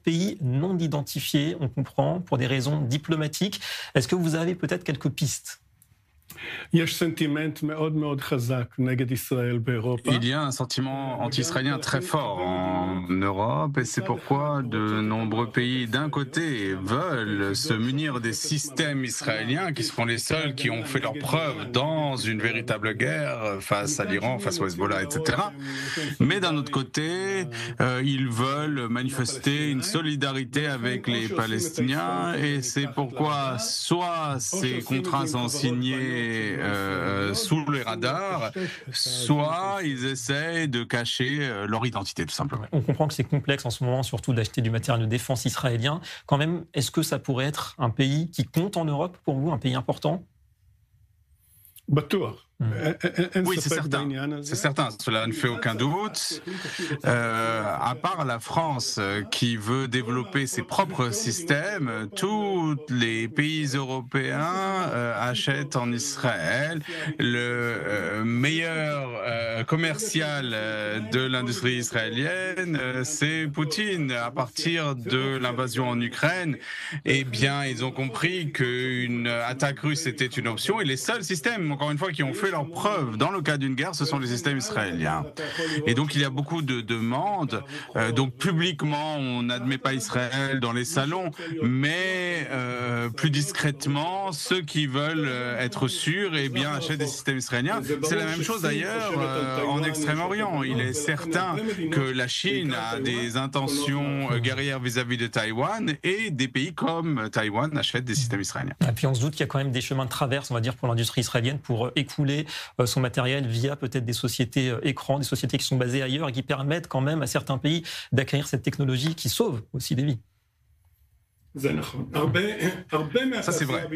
pays non identifié, on comprend, pour des raisons diplomatiques. Est-ce que vous avez peut-être quelques pistes ? Il y a un sentiment anti-israélien très fort en Europe et c'est pourquoi de nombreux pays d'un côté veulent se munir des systèmes israéliens qui seront les seuls qui ont fait leurs preuves dans une véritable guerre face à l'Iran, face au Hezbollah, etc. Mais d'un autre côté, ils veulent manifester une solidarité avec les Palestiniens et c'est pourquoi soit ces contrats sont signés sous les radars, soit ils essayent de cacher leur identité, tout simplement. On comprend que c'est complexe en ce moment, surtout d'acheter du matériel de défense israélien. Quand même, est-ce que ça pourrait être un pays qui compte en Europe pour vous, un pays important ? Oui, c'est certain. C'est certain, cela ne fait aucun doute. À part la France qui veut développer ses propres systèmes, tous les pays européens achètent en Israël. Le meilleur commercial de l'industrie israélienne, c'est Poutine. À partir de l'invasion en Ukraine, eh bien, ils ont compris qu'une attaque russe était une option et les seuls systèmes, encore une fois, qui ont fait leurs preuves dans le cas d'une guerre, ce sont les systèmes israéliens. Et donc il y a beaucoup de demandes. Donc publiquement, on n'admet pas Israël dans les salons, mais plus discrètement, ceux qui veulent être sûrs, eh bien achètent des systèmes israéliens. C'est la même chose d'ailleurs en Extrême-Orient. Il est certain que la Chine a des intentions guerrières vis-à-vis de Taïwan et des pays comme Taïwan achètent des systèmes israéliens. Et puis on se doute qu'il y a quand même des chemins de traverse, on va dire, pour l'industrie israélienne pour écouler son matériel via peut-être des sociétés écrans, des sociétés qui sont basées ailleurs et qui permettent quand même à certains pays d'acquérir cette technologie qui sauve aussi des vies. Ça c'est vrai.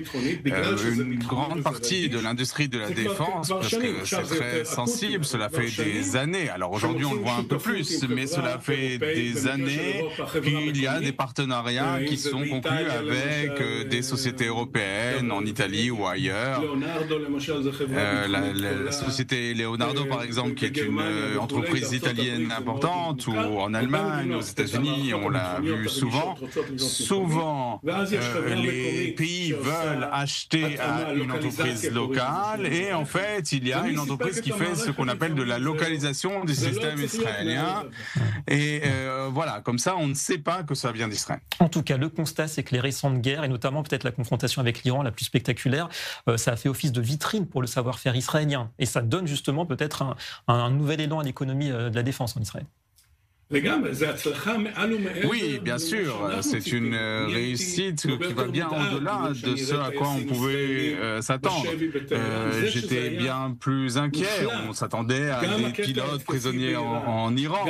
Une grande partie de l'industrie de la défense, parce que c'est très sensible, cela fait des années. Alors aujourd'hui on le voit un peu plus, mais cela fait des années qu'il y a des partenariats qui sont conclus avec des sociétés européennes, en Italie ou ailleurs. La société Leonardo par exemple, qui est une entreprise italienne importante, ou en Allemagne, aux États-Unis, on l'a vu souvent. Les pays veulent acheter à une entreprise locale et en fait il y a une entreprise qui fait ce qu'on appelle de la localisation des systèmes israéliens et voilà, comme ça on ne sait pas que ça vient d'Israël. En tout cas, le constat c'est que les récentes guerres et notamment peut-être la confrontation avec l'Iran la plus spectaculaire, ça a fait office de vitrine pour le savoir-faire israélien et ça donne justement peut-être un nouvel élan à l'économie de la défense en Israël. Oui, bien sûr, c'est une réussite qui va bien au-delà de ce à quoi on pouvait s'attendre. J'étais bien plus inquiet, on s'attendait à des pilotes prisonniers en Iran.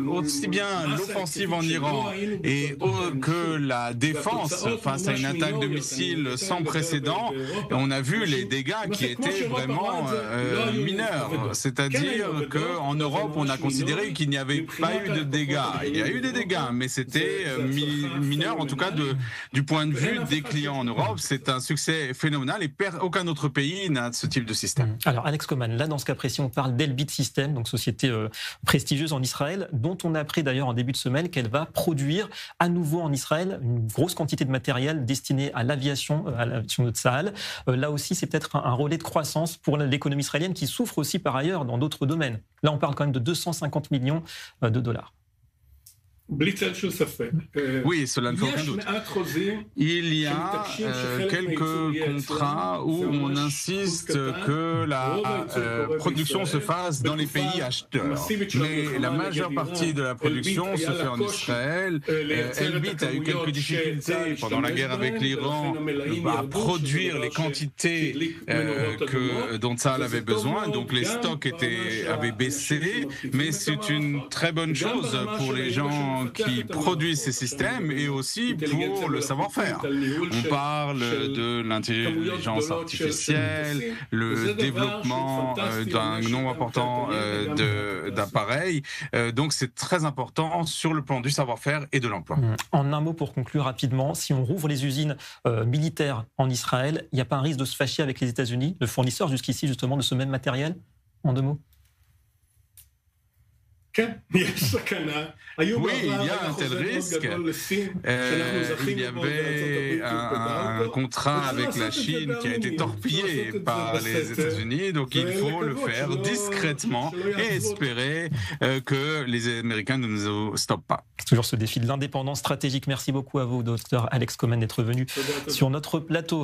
Aussi bien l'offensive en Iran et que la défense face à une attaque de missiles sans précédent, on a vu les dégâts qui étaient vraiment mineurs. C'est-à-dire qu'en Europe, on a considéré qu'il n'y avait pas eu de dégâts. Il y a eu des dégâts, mais c'était mineur, en tout cas du point de vue des clients en Europe. C'est un succès phénoménal et aucun autre pays n'a ce type de système. Alors Alex Coman, là dans ce cas précis, on parle d'Elbit Systems, donc société prestigieuse en Israël, dont on a appris d'ailleurs en début de semaine qu'elle va produire à nouveau en Israël une grosse quantité de matériel destiné à l'aviation de Tsahal. Là aussi, c'est peut-être un relais de croissance pour l'économie israélienne qui souffre aussi par ailleurs dans d'autres domaines. Là, on parle quand même de 250 millions de dollars. Oui, cela ne fait aucun doute. Il y a quelques contrats où on insiste que la production se fasse dans les pays acheteurs. Mais la majeure partie de la production se fait en Israël. Elbit a eu quelques difficultés pendant la guerre avec l'Iran à produire les quantités dont Tsahal avait besoin. Donc les stocks avaient baissé. Mais c'est une très bonne chose pour les gens qui produisent ces systèmes et aussi pour le savoir-faire. On parle de l'intelligence artificielle, le développement d'un nombre important d'appareils. Donc c'est très important sur le plan du savoir-faire et de l'emploi. En un mot pour conclure rapidement, si on rouvre les usines militaires en Israël, il n'y a pas un risque de se fâcher avec les États-Unis, le fournisseur jusqu'ici justement de ce même matériel? En deux mots. Oui, il y a un tel risque. Il y avait un contrat avec la Chine qui a été torpillé par les États-Unis, donc il faut le faire discrètement et espérer que les Américains ne nous stoppent pas. Toujours ce défi de l'indépendance stratégique. Merci beaucoup à vous, docteur Alex Comen, d'être venu sur notre plateau.